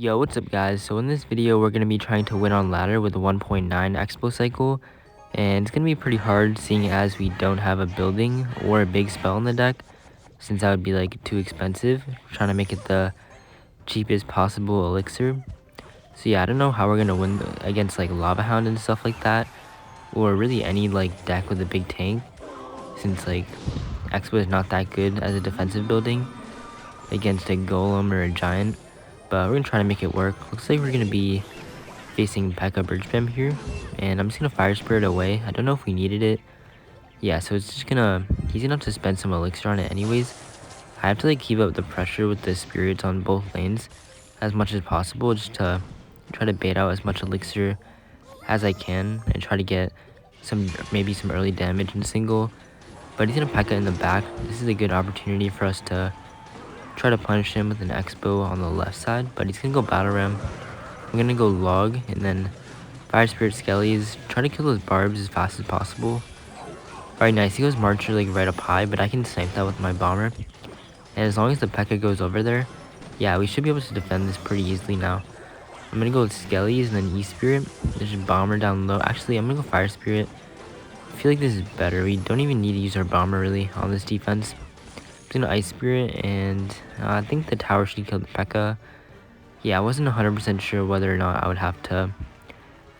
Yo, what's up guys? So in this video, we're going to be trying to win on ladder with a 1.9 expo cycle. And it's going to be pretty hard seeing as we don't have a building or a big spell in the deck, since that would be like too expensive. We're trying to make it the cheapest possible elixir. So yeah, I don't know how we're going to win against like Lava Hound and stuff like that, or really any like deck with a big tank, since like expo is not that good as a defensive building against a golem or a giant. But we're gonna try to make it work. Looks like we're gonna be facing P.E.K.K.A Bridge Spam here, and I'm just gonna Fire Spirit away. I don't know if we needed it. Yeah, so it's just gonna, he's gonna have to spend some elixir on it anyways. I have to like keep up the pressure with the spirits on both lanes as much as possible, just to try to bait out as much elixir as I can and try to get maybe some early damage in single. But he's gonna P.E.K.K.A in the back. This is a good opportunity for us to try to punish him with an xbow on the left side, but he's gonna go battle ram. I'm gonna go log and then fire spirit skellies, try to kill those barbs as fast as possible. Alright, nice. He goes marcher like right up high, but I can snipe that with my bomber. And as long as the P.E.K.K.A goes over there, yeah, we should be able to defend this pretty easily now. I'm gonna go with skellies and then e-spirit. There's a bomber down low. Actually, I'm gonna go fire spirit. I feel like this is better. We don't even need to use our bomber really on this defense. I'm gonna ice spirit, and I think the tower should kill the P.E.K.K.A. Yeah, I wasn't 100% sure whether or not I would have to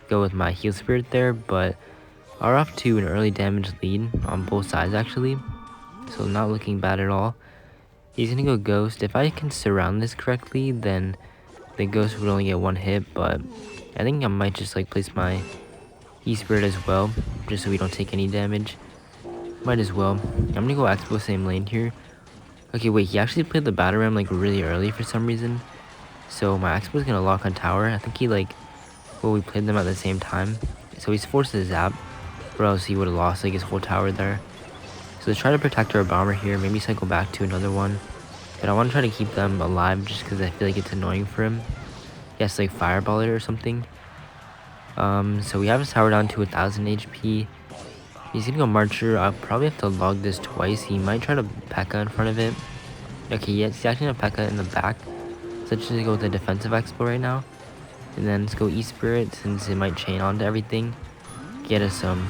go with my heal spirit there, but are off to an early damage lead on both sides actually, so not looking bad at all. He's gonna go ghost. If I can surround this correctly, then the ghost would only get one hit, but I think I might just like place my heal spirit as well, just so we don't take any damage. Might as well. I'm gonna go expo same lane here. Okay, wait, he actually played the battle ram like really early for some reason. So my expo is gonna lock on tower. I think he like, well, we played them at the same time. So he's forced to zap, or else he would have lost like his whole tower there. So let's try to protect our bomber here, maybe cycle back to another one. But I want to try to keep them alive just because I feel like it's annoying for him. He has to like fireball it or something. So we have his tower down to 1000 HP. He's gonna go marcher. I'll probably have to log this twice. He might try to P.E.K.K.A in front of it. Okay, yes, he's actually gonna P.E.K.K.A in the back. So let's just go with the defensive expo right now. And then let's go e-spirit since it might chain onto everything. Get us some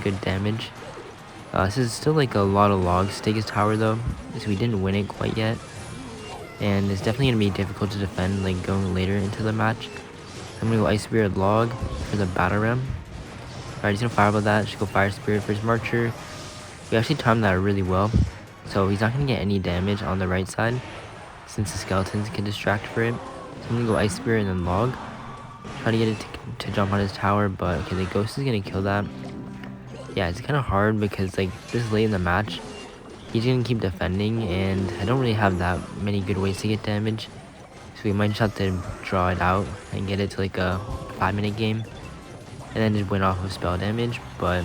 good damage. This is still like a lot of logs to take his tower though, so we didn't win it quite yet. And it's definitely gonna be difficult to defend like going later into the match. I'm gonna go ice spirit log for the battle ram. Alright, he's gonna fireball that. Should go fire spirit for his marcher. We actually timed that really well, so he's not gonna get any damage on the right side since the skeletons can distract for it. So I'm gonna go ice spirit and then log. Try to get it to jump on his tower, but okay, the ghost is gonna kill that. Yeah, it's kind of hard because like this late in the match, he's gonna keep defending, and I don't really have that many good ways to get damage. So we might just have to draw it out and get it to like a 5-minute game, and then just win off of spell damage. But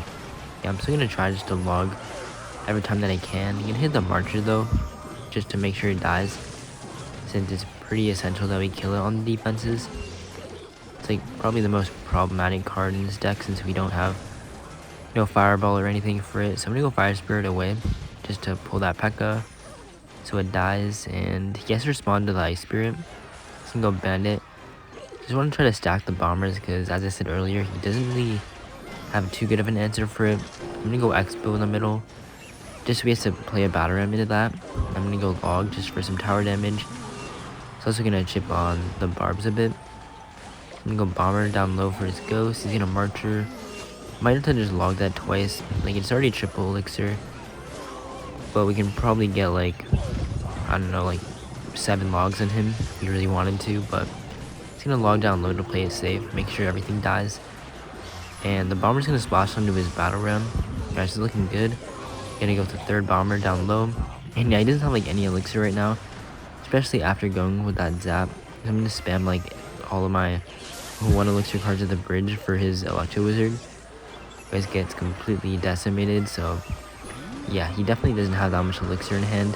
yeah, I'm still gonna try just to log every time that I can. I'm gonna hit the marcher though, just to make sure it dies, since it's pretty essential that we kill it on the defenses. It's like probably the most problematic card in this deck since we don't have no fireball or anything for it. So I'm gonna go fire spirit away just to pull that P.E.K.K.A so it dies, and he has to respond to the ice spirit. So I'm gonna go bandit. Just want to try to stack the bombers because, as I said earlier, he doesn't really have too good of an answer for it. I'm gonna go expo in the middle just so he has to play a battle ram into that. I'm gonna go log just for some tower damage. He's also gonna chip on the barbs a bit. I'm gonna go bomber down low for his ghost. He's gonna marcher. Might have to just log that twice. Like, it's already triple elixir, but we can probably get like, I don't know, like 7 logs in him if we really wanted to. But he's gonna log down low to play it safe, make sure everything dies. And the bomber's gonna splash onto his battle ram. Guys, is looking good. Gonna go with the third bomber down low. And yeah, he doesn't have like any elixir right now, especially after going with that zap. I'm gonna spam like all of my 1 elixir cards at the bridge for his electro wizard. Guys gets completely decimated, so yeah, he definitely doesn't have that much elixir in hand.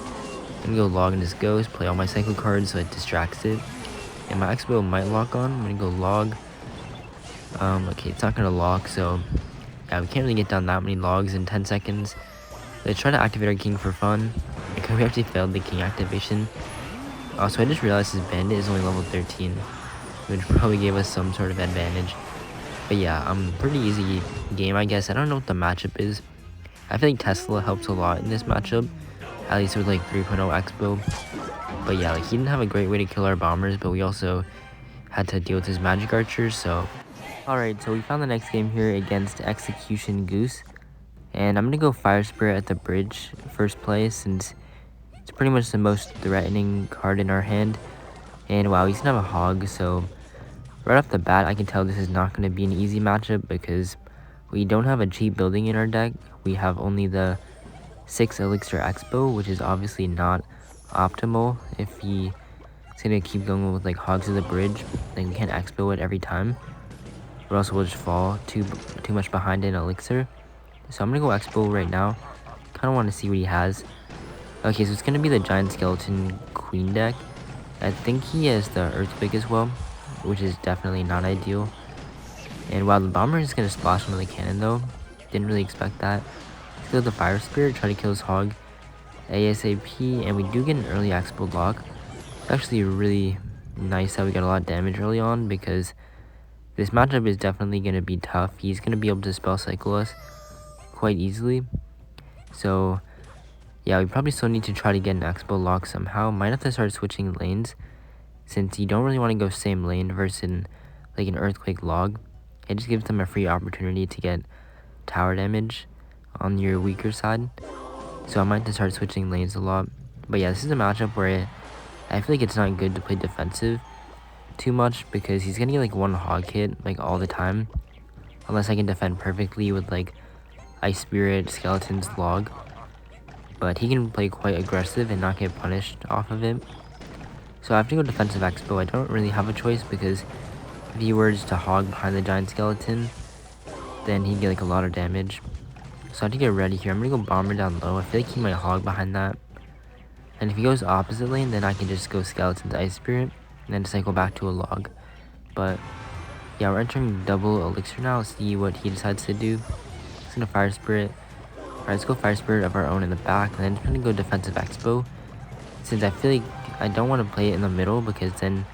I'm gonna go log in his ghost, play all my cycle cards so it distracts it. And my expo might lock on. I'm gonna go log. Okay, it's not gonna lock, so yeah, we can't really get down that many logs in 10 seconds. Let's try to activate our king for fun, because we actually failed the king activation. Also, I just realized his bandit is only level 13, which probably gave us some sort of advantage. But yeah, pretty easy game, I guess. I don't know what the matchup is. I feel like Tesla helps a lot in this matchup, at least with like 3.0 xbow. But yeah, like he didn't have a great way to kill our bombers, but we also had to deal with his magic archers, so. Alright, so we found the next game here against Execution Goose. And I'm gonna go Fire Spirit at the bridge first play, since it's pretty much the most threatening card in our hand. And wow, he's gonna have a hog, so right off the bat, I can tell this is not gonna be an easy matchup because we don't have a cheap building in our deck. We have only the 6 Elixir Expo, which is obviously not optimal if he's gonna keep going with like hogs of the bridge. Then we can't Expo it every time, or else we'll just fall too much behind in Elixir. So I'm gonna go Expo right now. Kind of want to see what he has. Okay, so it's gonna be the Giant Skeleton Queen deck. I think he has the Earthquake as well, which is definitely not ideal. And while the Bomber is gonna splash him with the cannon though, didn't really expect that. Let's go with the Fire Spirit, try to kill his hog ASAP, and we do get an early Expo lock. It's actually really nice that we got a lot of damage early on, because this matchup is definitely gonna be tough. He's gonna be able to spell cycle us quite easily. So yeah, we probably still need to try to get an Expo lock somehow. Might have to start switching lanes, since you don't really want to go same lane versus like an Earthquake log. It just gives them a free opportunity to get tower damage on your weaker side. So I might have to start switching lanes a lot. But yeah, this is a matchup where I feel like it's not good to play defensive too much, because he's gonna get like one hog hit like all the time, unless I can defend perfectly with like Ice Spirit, Skeleton's log. But he can play quite aggressive and not get punished off of it. So I have to go defensive Expo. I don't really have a choice, because if he were just to hog behind the Giant Skeleton, then he'd get like a lot of damage. So I have to get ready here. I'm gonna go Bomber down low. I feel like he might hog behind that. And if he goes opposite lane, then I can just go Skeleton to Ice Spirit, and then cycle back to a log. But yeah, we're entering double Elixir now. Let's see what he decides to do. He's gonna Fire Spirit. Alright, let's go Fire Spirit of our own in the back, and then just gonna go Defensive Expo, since I feel like I don't want to play it in the middle, because then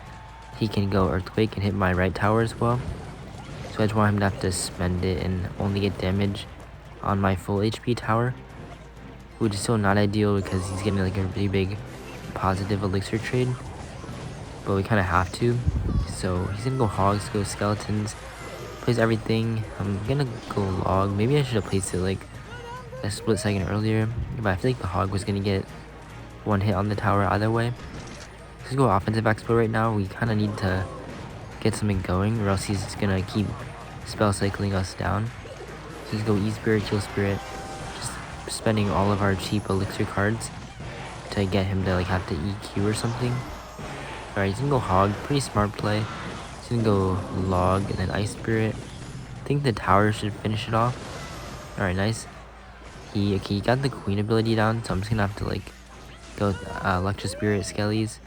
he can go Earthquake and hit my right tower as well. So I just want him to have to spend it and only get damage on my full HP tower, which is still not ideal because he's getting like a really big positive Elixir trade. But we kind of have to. So he's gonna go Hogs, go Skeletons, plays everything. I'm gonna go Log. Maybe I should have placed it like a split second earlier, but I feel like the Hog was gonna get one hit on the tower either way. Let's go Offensive Expo right now. We kind of need to get something going, or else he's just gonna keep spell cycling us down. So let's go E-Spirit, Kill Spirit, just spending all of our cheap Elixir cards to get him to like have to EQ or something. Alright, he's gonna go Hog, pretty smart play. He's gonna go Log and then Ice Spirit. I think the tower should finish it off. Alright, nice. He got the Queen ability down, so I'm just gonna have to like go Electro Spirit, Skellies,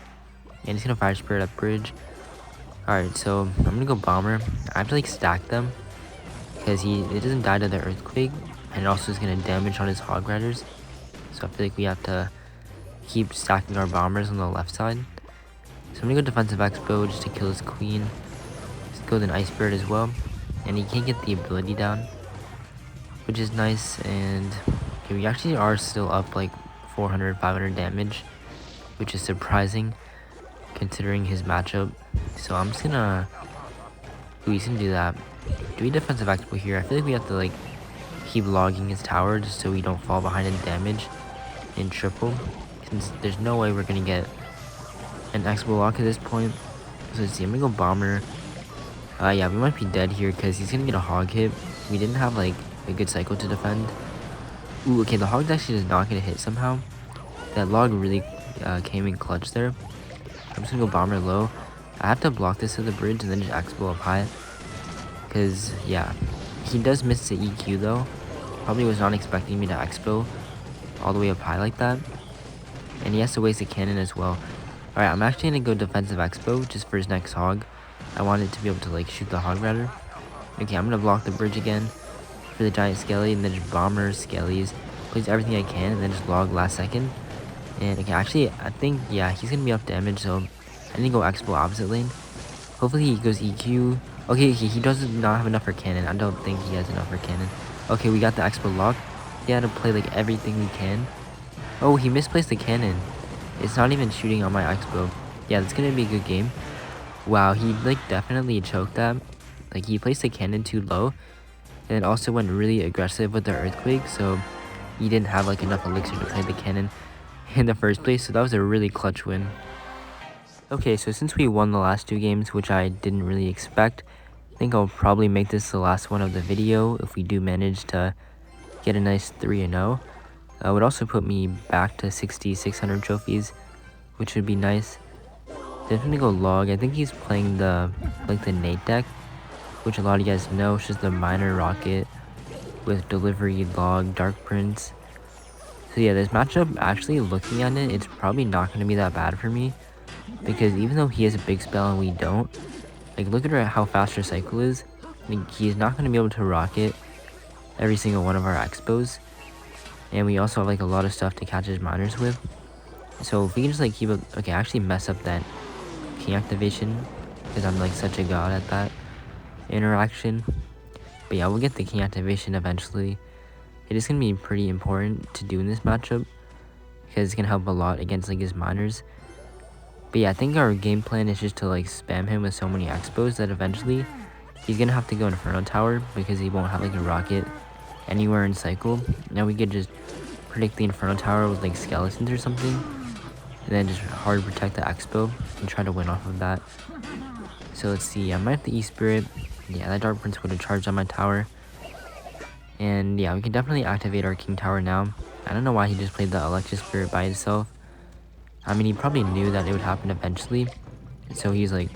and he's gonna Fire Spirit up bridge. Alright, so I'm gonna go Bomber. I have to like stack them, because it doesn't die to the Earthquake, and it also is gonna damage on his Hog Riders. So I feel like we have to keep stacking our bombers on the left side. So I'm gonna go Defensive Expo just to kill his Queen. Let's go then Ice Spirit as well, and he can't get the ability down, which is nice. And okay, we actually are still up like 400, 500 damage, which is surprising considering his matchup. So I'm just gonna he's gonna do that. Do we Defensive Expo here? I feel like we have to like keep logging his tower just so we don't fall behind in damage in triple, since there's no way we're gonna get an Expo lock at this point. So let's see, I'm gonna go Bomber. Yeah, we might be dead here because he's gonna get a Hog hit. We didn't have like a good cycle to defend. Ooh, okay, the Hog's actually just not gonna hit somehow. That log really came in clutch there. I'm just gonna go Bomber low. I have to block this to the bridge and then just Expo up high, because yeah, he does miss the EQ though. Probably was not expecting me to Expo all the way up high like that, and he has to waste a cannon as well. Alright, I'm actually gonna go Defensive Expo just for his next Hog. I want it to be able to like shoot the Hog Rider. Okay, I'm gonna block the bridge again for the Giant Skelly, and then just Bomber, Skellies, plays everything I can, and then just log last second. And okay, actually, I think, yeah, he's gonna be up damage, so I need to go xbow opposite lane. Hopefully he goes EQ. Okay, he does not have enough for cannon. I don't think he has enough for cannon. Okay, we got the xbow lock. He had to play like everything we can. Oh, he misplaced the cannon. It's not even shooting on my xbow. Yeah, that's gonna be a good game. Wow, he like definitely choked that. Like he placed the cannon too low, and it also went really aggressive with the earthquake, so he didn't have like enough elixir to play the cannon in the first place, so that was a really clutch win. Okay, so since we won the last 2 games, which I didn't really expect, I think I'll probably make this the last one of the video if we do manage to get a nice 3-0. It would also put me back to 6,600 trophies, which would be nice. Definitely go log. I think he's playing the Nate deck, which a lot of you guys know. It's just the minor rocket with delivery, log, dark prince. So yeah, this matchup, actually looking at it, it's probably not going to be that bad for me, because even though he has a big spell and we don't, like look at how fast our cycle is. Like, he's not going to be able to rocket every single one of our xbows, and we also have like a lot of stuff to catch his miners with. So if we can just like keep up, okay, actually mess up that king activation, because I'm like such a god at that interaction. But yeah, we'll get the king activation eventually. It is going to be pretty important to do in this matchup, because it's going to help a lot against like his miners. But yeah, I think our game plan is just to like spam him with so many xbows that eventually he's going to have to go Inferno Tower, because he won't have like a rocket anywhere in cycle. Now we could just predict the Inferno Tower with like skeletons or something, and then just hard protect the expo and try to win off of that. So let's see, I might have the E-Spirit. Yeah, that Dark Prince would have charged on my tower. And yeah, we can definitely activate our King Tower now. I don't know why he just played the Electric Spirit by itself. I mean, he probably knew that it would happen eventually. So he's like,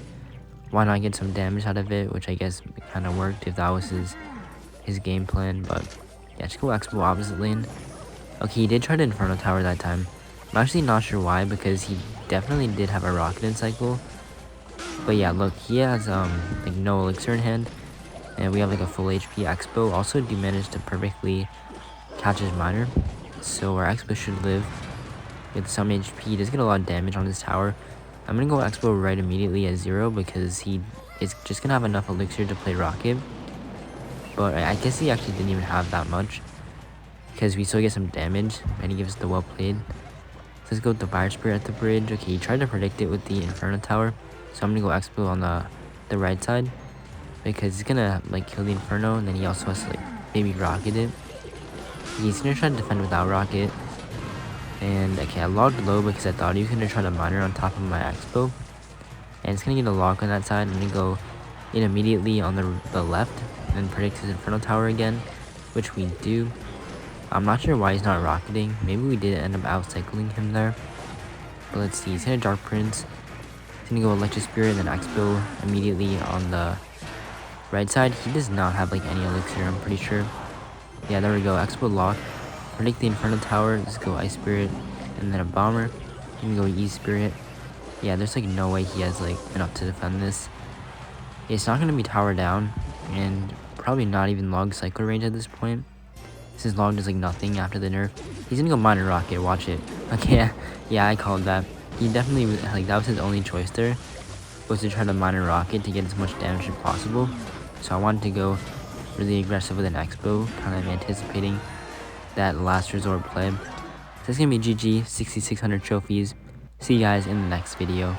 why not get some damage out of it? Which I guess kind of worked if that was his game plan. But yeah, just go expo opposite lane. Okay, he did try to Inferno Tower that time. I'm actually not sure why, because he definitely did have a rocket in cycle. But yeah, look, he has like no elixir in hand, and we have like a full HP expo. Also do manage to perfectly catch his miner, so our expo should live with some HP. He does get a lot of damage on his tower. I'm gonna go expo right immediately at 0, because he is just gonna have enough elixir to play rocket. But I guess he actually didn't even have that much, because we still get some damage, and he gives the well played. So let's go with the Fire Spirit at the bridge. Okay, he tried to predict it with the Inferno Tower, so I'm gonna go expo on the right side, because he's gonna like kill the Inferno, and then he also has to like maybe rocket it. He's gonna try to defend without rocket. And okay, I logged low because I thought he was gonna try to miner on top of my expo, and it's gonna get a log on that side. I'm gonna go in immediately on the left and predict his Inferno Tower again, which we do. I'm not sure why he's not rocketing. Maybe we did end up out-cycling him there. But let's see, he's gonna Dark Prince. He's gonna go Electric Spirit, then expo immediately on the right side. He does not have like any elixir, I'm pretty sure. Yeah, there we go, expo lock. Predict the Inferno Tower. Let's go Ice Spirit, and then a Bomber. You can go E-Spirit. Yeah, there's like no way he has like enough to defend this. It's not gonna be tower down, and probably not even log cycle range at this point, since log does like nothing after the nerf. He's gonna go miner rocket. Watch it. Okay, yeah, I called that. He definitely like that was his only choice there, was to try to miner rocket to get as much damage as possible. So I wanted to go really aggressive with an expo, kind of anticipating that last resort play. So it's gonna be GG, 6,600 trophies. See you guys in the next video.